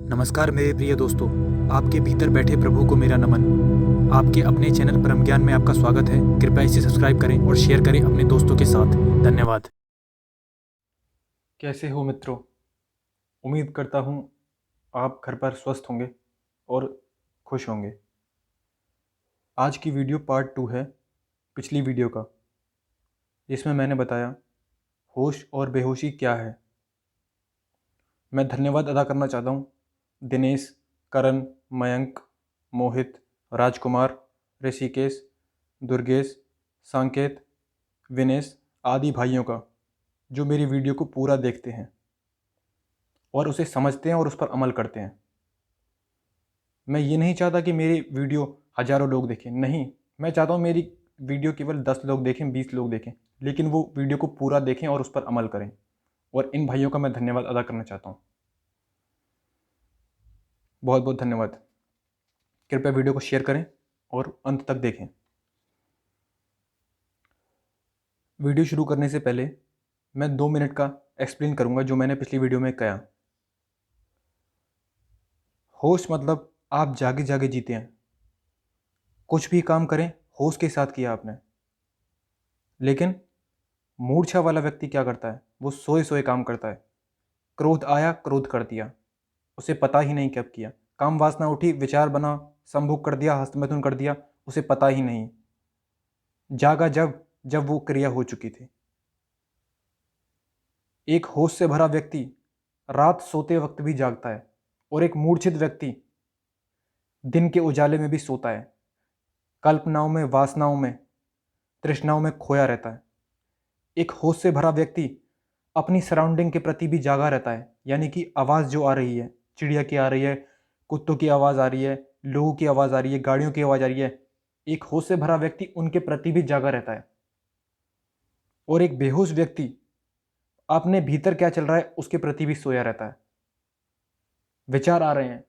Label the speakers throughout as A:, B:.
A: नमस्कार मेरे प्रिय दोस्तों, आपके भीतर बैठे प्रभु को मेरा नमन। आपके अपने चैनल परम ज्ञान में आपका स्वागत है। कृपया इसे सब्सक्राइब करें और शेयर करें अपने दोस्तों के साथ। धन्यवाद।
B: कैसे हो मित्रों? उम्मीद करता हूँ आप घर पर स्वस्थ होंगे और खुश होंगे। आज की वीडियो पार्ट 2 है पिछली वीडियो का, जिसमें मैंने बताया होश और बेहोशी क्या है। मैं धन्यवाद अदा करना चाहता हूँ दिनेश, करण, मयंक, मोहित, राजकुमार, ऋषिकेश, दुर्गेश, सांकेत, विनेश आदि भाइयों का, जो मेरी वीडियो को पूरा देखते हैं और उसे समझते हैं और उस पर अमल करते हैं। मैं ये नहीं चाहता कि मेरी वीडियो हज़ारों लोग देखें, नहीं, मैं चाहता हूँ मेरी वीडियो केवल 10 लोग देखें, 20 लोग देखें, लेकिन वो वीडियो को पूरा देखें और उस पर अमल करें। और इन भाइयों का मैं धन्यवाद अदा करना चाहता हूँ। बहुत बहुत धन्यवाद। कृपया वीडियो को शेयर करें और अंत तक देखें। वीडियो शुरू करने से पहले मैं 2 मिनट का एक्सप्लेन करूँगा जो मैंने पिछली वीडियो में कहा। होश मतलब आप जागे जागे जीते हैं। कुछ भी काम करें होश के साथ किया आपने। लेकिन मूर्छा वाला व्यक्ति क्या करता है? वो सोए सोए काम करता है। क्रोध आया, क्रोध कर दिया, उसे पता ही नहीं कब किया। काम वासना उठी, विचार बना, संभोग कर दिया, हस्तमैथुन कर दिया, उसे पता ही नहीं। जागा जब जब वो क्रिया हो चुकी थी। एक होश से भरा व्यक्ति रात सोते वक्त भी जागता है और एक मूर्छित व्यक्ति दिन के उजाले में भी सोता है। कल्पनाओं में, वासनाओं में, तृष्णाओं में खोया रहता है। एक होश से भरा व्यक्ति अपनी सराउंडिंग के प्रति भी जागा रहता है, यानी कि आवाज़ जो आ रही है, चिड़िया की आ रही है, कुत्तों की आवाज़ आ रही है, लोगों की आवाज़ आ रही है, गाड़ियों की आवाज़ आ रही है, एक होश से भरा व्यक्ति उनके प्रति भी जागा रहता है। और एक बेहोश व्यक्ति अपने भीतर क्या चल रहा है उसके प्रति भी सोया रहता है। विचार आ रहे हैं,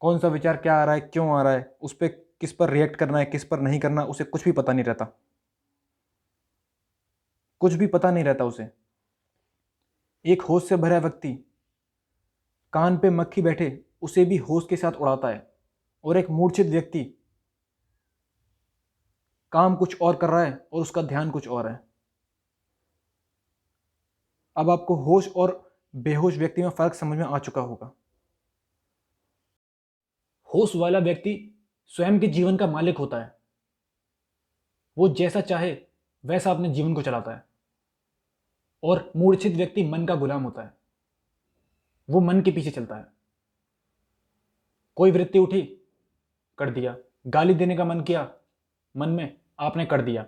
B: कौन सा विचार क्या आ रहा है, क्यों आ रहा है, उस पर किस पर रिएक्ट करना है, किस पर नहीं करना, उसे कुछ भी पता नहीं रहता। कुछ भी पता नहीं रहता उसे। एक होश से भरा व्यक्ति कान पे मक्खी बैठे उसे भी होश के साथ उड़ाता है। और एक मूर्छित व्यक्ति काम कुछ और कर रहा है और उसका ध्यान कुछ और है। अब आपको होश और बेहोश व्यक्ति में फर्क समझ में आ चुका होगा। होश वाला व्यक्ति स्वयं के जीवन का मालिक होता है। वो जैसा चाहे वैसा अपने जीवन को चलाता है। और मूर्छित व्यक्ति मन का गुलाम होता है। वो मन के पीछे चलता है। कोई वृत्ति उठी, कर दिया। गाली देने का मन किया मन में, आपने कर दिया।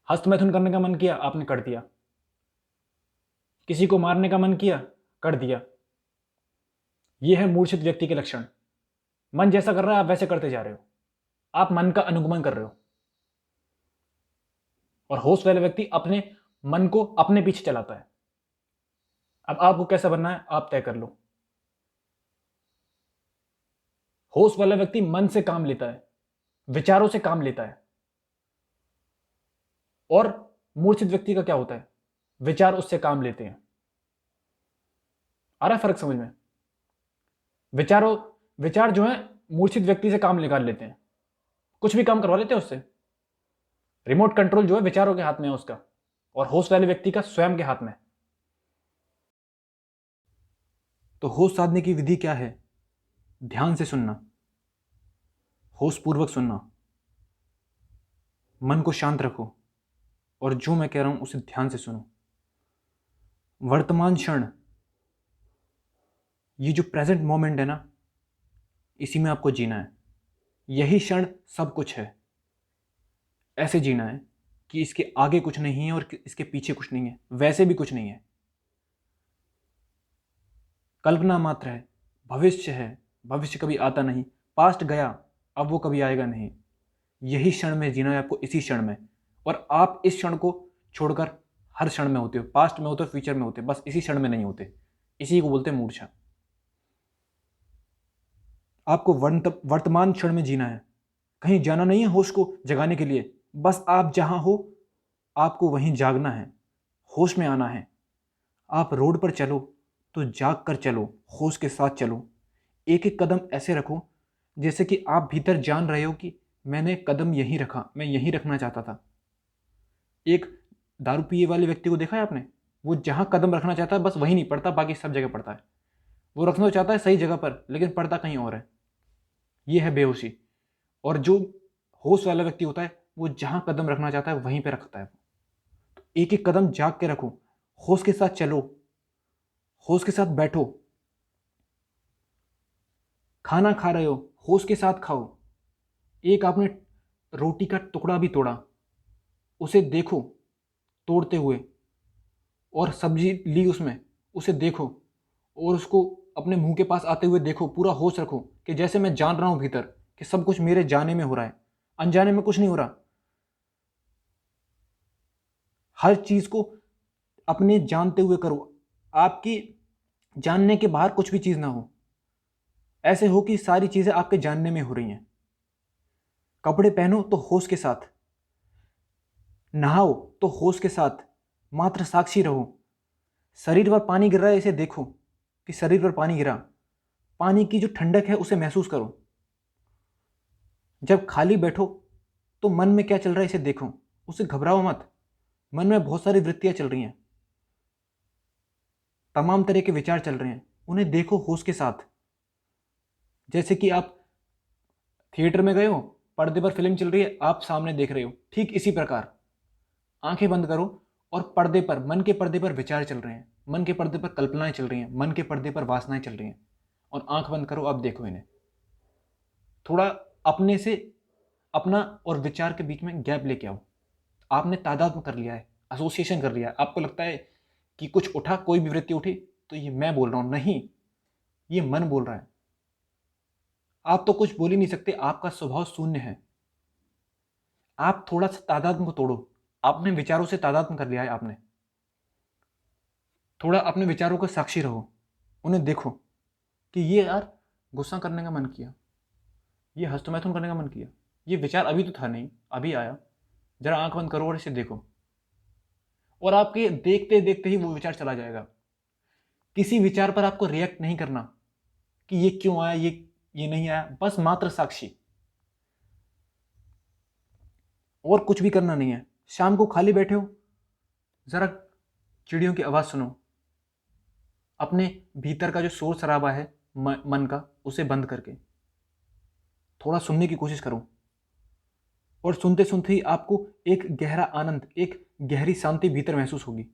B: हस्तमैथुन करने का मन किया, आपने कर दिया। किसी को मारने का मन किया, कर दिया। यह है मूर्छित व्यक्ति के लक्षण। मन जैसा कर रहा है आप वैसे करते जा रहे हो। आप मन का अनुगमन कर रहे हो। और होश वाला व्यक्ति अपने मन को अपने पीछे चलाता है। अब आपको कैसा बनना है आप तय कर लो। होश वाला व्यक्ति मन से काम लेता है, विचारों से काम लेता है। और मूर्छित व्यक्ति का क्या होता है? विचार उससे काम लेते हैं। आ रहा है फर्क समझ में? विचार जो है मूर्छित व्यक्ति से काम निकाल लेते हैं, कुछ भी काम करवा लेते हैं उससे। रिमोट कंट्रोल जो है विचारों के हाथ में है उसका, और होश वाले व्यक्ति का स्वयं के हाथ में। तो होश साधने की विधि क्या है? ध्यान से सुनना, होश पूर्वक सुनना, मन को शांत रखो और जो मैं कह रहा हूं उसे ध्यान से सुनो। वर्तमान क्षण, ये जो प्रेजेंट मोमेंट है ना, इसी में आपको जीना है। यही क्षण सब कुछ है। ऐसे जीना है कि इसके आगे कुछ नहीं है और इसके पीछे कुछ नहीं है, वैसे भी कुछ नहीं है। कल्पना मात्र है, भविष्य है, भविष्य कभी आता नहीं, पास्ट गया, अब वो कभी आएगा नहीं। यही क्षण में जीना है आपको, इसी क्षण में। और आप इस क्षण को छोड़कर हर क्षण में होते हो, पास्ट में होते हो, फ्यूचर में होते हो, बस इसी क्षण में नहीं होते। इसी को बोलते हैं मूर्छा। आपको वर्तमान क्षण में जीना है, कहीं जाना नहीं है होश को जगाने के लिए। बस आप जहां हो आपको वहीं जागना है, होश में आना है। आप रोड पर चलो,
C: तो जाग कर चलो, होश के साथ चलो। एक एक कदम ऐसे रखो जैसे कि आप भीतर जान रहे हो कि मैंने कदम यहीं रखा, मैं यहीं रखना चाहता था। एक दारू पिए वाले व्यक्ति को देखा है आपने? वो जहाँ कदम रखना चाहता है बस वहीं नहीं पड़ता, बाकी सब जगह पड़ता है। वो रखना तो चाहता है सही जगह पर, लेकिन पड़ता कहीं और है। ये है बेहोशी। और जो होश वाला व्यक्ति होता है वो जहाँ कदम रखना चाहता है वहीं पे रखता है। तो एक एक कदम जाग के रखो, होश के साथ चलो, होश के साथ बैठो। खाना खा रहे हो, होश के साथ खाओ। एक आपने रोटी का टुकड़ा भी तोड़ा, उसे देखो तोड़ते हुए, और सब्जी ली उसमें, उसे देखो और उसको अपने मुंह के पास आते हुए देखो। पूरा होश रखो कि जैसे मैं जान रहा हूं भीतर कि सब कुछ मेरे जाने में हो रहा है, अनजाने में कुछ नहीं हो रहा। हर चीज को अपने जानते हुए करो, आपकी जानने के बाहर कुछ भी चीज ना हो। ऐसे हो कि सारी चीजें आपके जानने में हो रही हैं। कपड़े पहनो तो होश के साथ, नहाओ तो होश के साथ, मात्र साक्षी रहो। शरीर पर पानी गिर रहा है, इसे देखो कि शरीर पर पानी गिरा। पानी की जो ठंडक है उसे महसूस करो। जब खाली बैठो तो मन में क्या चल रहा है इसे देखो, उसे घबराओ मत। मन में बहुत सारी वृत्तियां चल रही हैं, तमाम तरह के विचार चल रहे हैं, उन्हें देखो होश के साथ। जैसे कि आप थिएटर में गए हो, पर्दे पर फिल्म चल रही है, आप सामने देख रहे हो, ठीक इसी प्रकार आंखें बंद करो और पर्दे पर, मन के पर्दे पर विचार चल रहे हैं, मन के पर्दे पर कल्पनाएं चल रही हैं, मन के पर्दे पर वासनाएं चल रही हैं, और आंख बंद करो, अब देखो इन्हें। थोड़ा अपने से, अपना और विचार के बीच में गैप लेके आओ। आपने तादाद में कर लिया है, एसोसिएशन कर लिया है। आपको लगता है कि कुछ उठा, कोई भी वृत्ति उठी तो ये मैं बोल रहा हूं, नहीं, ये मन बोल रहा है। आप तो कुछ बोल ही नहीं सकते, आपका स्वभाव शून्य है। आप थोड़ा सा तादाद को तोड़ो। आपने विचारों से तादाद में कर लिया है आपने। थोड़ा अपने विचारों का साक्षी रहो, उन्हें देखो कि ये यार गुस्सा करने का मन किया, ये हस्तमैथुन करने का मन किया, ये विचार अभी तो था नहीं, अभी आया। जरा आंख बंद करो और इसे देखो, और आपके देखते देखते ही वो विचार चला जाएगा। किसी विचार पर आपको रिएक्ट नहीं करना कि ये क्यों आया, ये नहीं आया, बस मात्र साक्षी, और कुछ भी करना नहीं है। शाम को खाली बैठे हो, जरा चिड़ियों की आवाज सुनो। अपने भीतर का जो शोर शराबा है मन का, उसे बंद करके थोड़ा सुनने की कोशिश करो, और सुनते सुनते ही आपको एक गहरा आनंद, एक गहरी शांति भीतर महसूस होगी।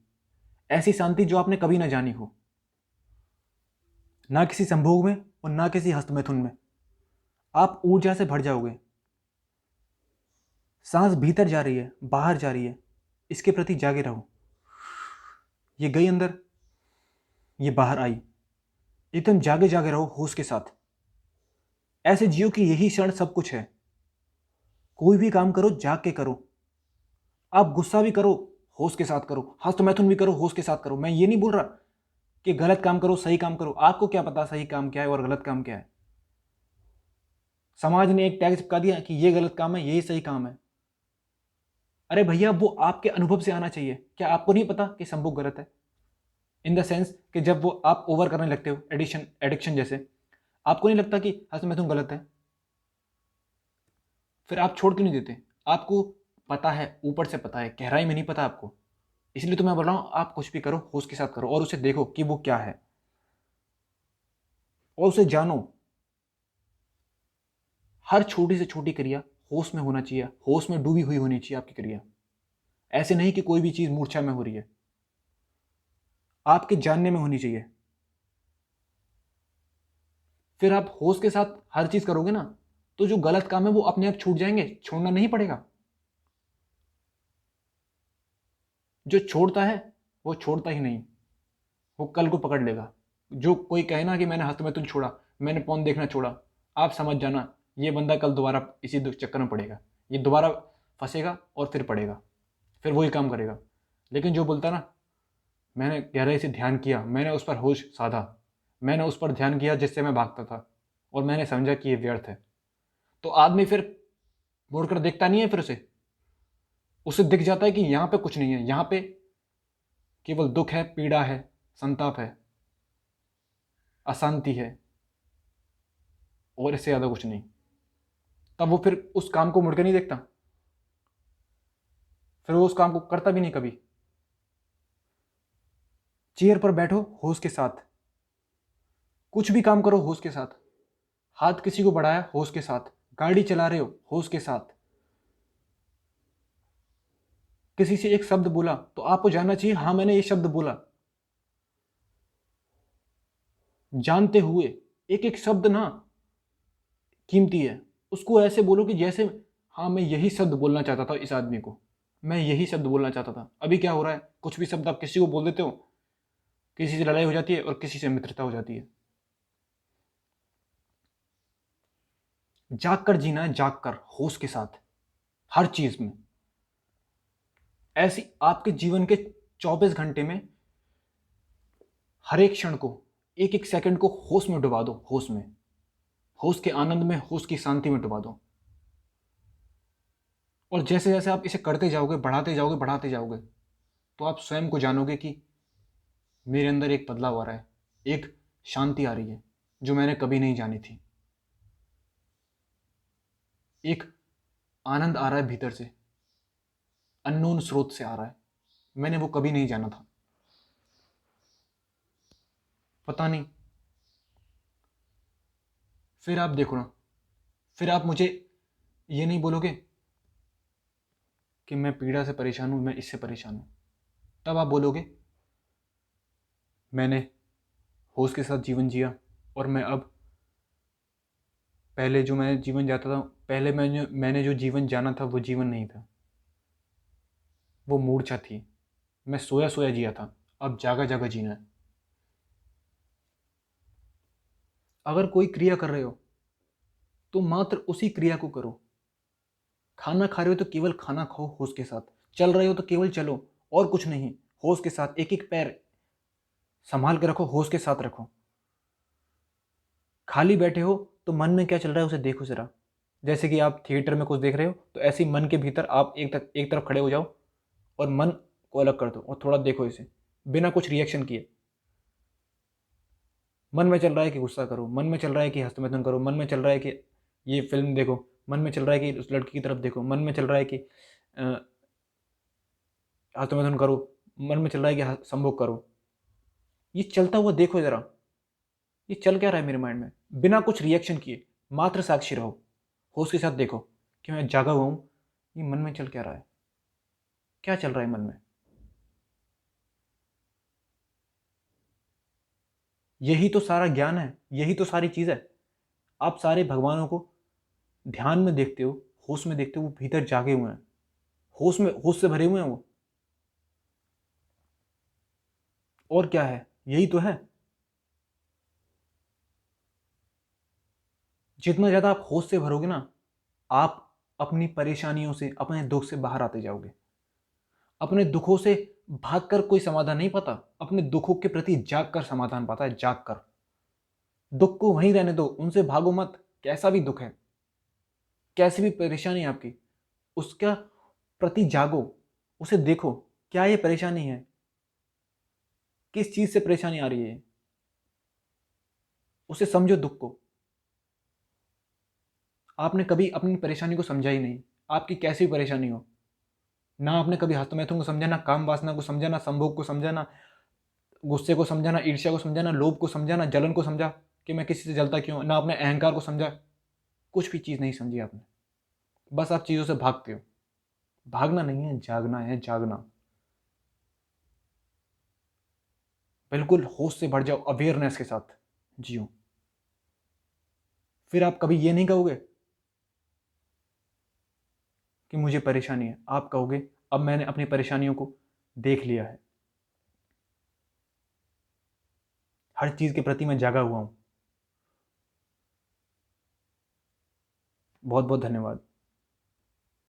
C: ऐसी शांति जो आपने कभी ना जानी हो, ना किसी संभोग में और ना किसी हस्तमैथुन में। आप ऊर्जा से भर जाओगे। सांस भीतर जा रही है, बाहर जा रही है, इसके प्रति जागे रहो। ये गई अंदर, ये बाहर आई, एकदम जागे जागे रहो होश के साथ। ऐसे जियो कि यही क्षण सब कुछ है। कोई भी काम करो जाग के करो। आप गुस्सा भी करो, होश के साथ करो, हस्तमैथुन भी करो, होश के साथ करो। मैं ये नहीं बोल रहा कि गलत काम करो, सही काम करो। आपको क्या पता सही काम क्या है और गलत काम क्या है? समाज ने एक टैग चिपका दिया कि ये गलत काम है, यही सही काम है। अरे भैया, वो आपके अनुभव से आना चाहिए। क्या आपको नहीं पता कि संभोग गलत है? इन द सेंस कि जब वो आप ओवर करने लगते हो, एडिक्शन जैसे, आपको नहीं लगता कि हस्तमैथुन गलत है? फिर आप छोड़ क्यों नहीं देते? आपको पता है, ऊपर से पता है, गहराई में नहीं पता आपको। इसलिए तो मैं बोल रहा हूं, आप कुछ भी करो होश के साथ करो, और उसे देखो कि वो क्या है, और उसे जानो। हर छोटी से छोटी क्रिया होश में होना चाहिए, होश में डूबी हुई होनी चाहिए आपकी क्रिया। ऐसे नहीं कि कोई भी चीज मूर्छा में हो रही है, आपके जानने में होनी चाहिए। फिर आप होश के साथ हर चीज करोगे ना, तो जो गलत काम है वो अपने आप छूट जाएंगे, छोड़ना नहीं पड़ेगा। जो छोड़ता है वो छोड़ता ही नहीं, वो कल को पकड़ लेगा। जो कोई कहे ना कि मैंने हस्तमैथुन छोड़ा, मैंने पॉर्न देखना छोड़ा, आप समझ जाना ये बंदा कल दोबारा इसी चक्कर में पड़ेगा। ये दोबारा फंसेगा और फिर पड़ेगा, फिर वही काम करेगा। लेकिन जो बोलता ना, मैंने गहराई से ध्यान किया, मैंने उस पर होश साधा, मैंने उस पर ध्यान किया जिससे मैं भागता था, और मैंने समझा कि ये व्यर्थ है, तो आदमी फिर मुड़कर देखता नहीं है। फिर उसे दिख जाता है कि यहाँ पे कुछ नहीं है, यहाँ पे केवल दुख है, पीड़ा है, संताप है। अशांति है और इससे ज़्यादा कुछ नहीं, तब वो फिर उस काम को मुड़ के नहीं देखता, फिर वो उस काम को करता भी नहीं कभी। चेयर पर बैठो होश के साथ, कुछ भी काम करो होश के साथ, हाथ किसी को बढ़ाया होश के साथ, गाड़ी चला रहे हो होश के साथ, किसी से एक शब्द बोला तो आपको जानना चाहिए हाँ मैंने ये शब्द बोला, जानते हुए एक एक शब्द ना कीमती है, उसको ऐसे बोलो कि जैसे हाँ मैं यही शब्द बोलना चाहता था इस आदमी को, मैं यही शब्द बोलना चाहता था। अभी क्या हो रहा है, कुछ भी शब्द आप किसी को बोल देते हो, किसी से लड़ाई हो जाती है और किसी से मित्रता हो जाती है। जाग कर जीना है, जाग कर होश के साथ हर चीज में। ऐसी आपके जीवन के 24 घंटे में हर एक क्षण को, एक एक सेकंड को होश में डुबा दो, होश में, होश के आनंद में, होश की शांति में डुबा दो। और जैसे जैसे आप इसे करते जाओगे, बढ़ाते जाओगे तो आप स्वयं को जानोगे कि मेरे अंदर एक बदलाव आ रहा है, एक शांति आ रही है जो मैंने कभी नहीं जानी थी, एक आनंद आ रहा है भीतर से, अननोन स्रोत से आ रहा है, मैंने वो कभी नहीं जाना था। पता नहीं, फिर आप देखो ना, फिर आप मुझे ये नहीं बोलोगे कि मैं पीड़ा से परेशान हूं, मैं इससे परेशान हूं, तब आप बोलोगे मैंने होश के साथ जीवन जिया और मैं अब, पहले जो मैं जीवन जाता था, पहले मैंने जो जीवन जाना था वो जीवन नहीं था, वो मूर्छा थी, मैं सोया सोया जिया था, अब जागा जागा जीना है। अगर कोई क्रिया कर रहे हो तो मात्र उसी क्रिया को करो, खाना खा रहे हो तो केवल खाना खाओ होश के साथ, चल रहे हो तो केवल चलो और कुछ नहीं, होश के साथ, एक एक पैर संभाल के रखो, होश के साथ रखो। खाली बैठे हो तो मन में क्या चल रहा है उसे देखो जरा, जैसे कि आप थिएटर में कुछ देख रहे हो तो ऐसे ही मन के भीतर आप एक तरफ खड़े हो जाओ और मन को अलग कर दो और थोड़ा देखो इसे बिना कुछ रिएक्शन किए। मन में चल रहा है कि गुस्सा करो, मन में चल रहा है कि हस्तमैथुन करो, मन में चल रहा है कि ये फिल्म देखो, मन में चल रहा है कि उस लड़की की तरफ देखो, मन में चल रहा है कि हस्तमैथुन करो, मन में चल रहा है कि संभोग करो। ये चलता हुआ देखो जरा, ये चल क्या रहा है मेरे माइंड में, बिना कुछ रिएक्शन किए, मात्र साक्षी रहो, होश के साथ देखो कि मैं जागा हुआ हूँ, ये मन में चल क्या रहा है, क्या चल रहा है मन में। यही तो सारा ज्ञान है, यही तो सारी चीज़ है। आप सारे भगवानों को ध्यान में देखते हो, होश में देखते हो, वो भीतर जागे हुए हैं, होश में, होश से भरे हुए हैं वो। और क्या है, यही तो है। जितना ज़्यादा आप होश से भरोगे ना, आप अपनी परेशानियों से, अपने दुख से बाहर आते जाओगे। अपने दुखों से भागकर कोई समाधान नहीं पाता, अपने दुखों के प्रति जाग कर समाधान पाता है, जाग कर। दुख को वहीं रहने दो, उनसे भागो मत। कैसा भी दुख है, कैसी भी परेशानी है आपकी, उसका प्रति जागो, उसे देखो, क्या ये परेशानी है, किस चीज से परेशानी आ रही है, उसे समझो दुख को। आपने कभी अपनी परेशानी को समझा ही नहीं, आपकी कैसी भी परेशानी हो, ना आपने कभी हस्तमैथुन को समझा, ना काम वासना को समझा, ना संभोग को समझा, ना गुस्से को समझा, ना ईर्ष्या को समझा, ना लोभ को समझा, ना जलन को समझा कि मैं किसी से जलता क्यों, ना अपने अहंकार को समझा, कुछ भी चीज़ नहीं समझी आपने। बस आप चीज़ों से भागते हो। भागना नहीं है, जागना है, जागना। बिल्कुल होश से भर जाओ, अवेयरनेस के साथ जियो। फिर आप कभी ये नहीं कहोगे कि मुझे परेशानी है, आप कहोगे अब मैंने अपनी परेशानियों को देख लिया है, हर चीज के प्रति मैं जागा हुआ हूं। बहुत बहुत धन्यवाद।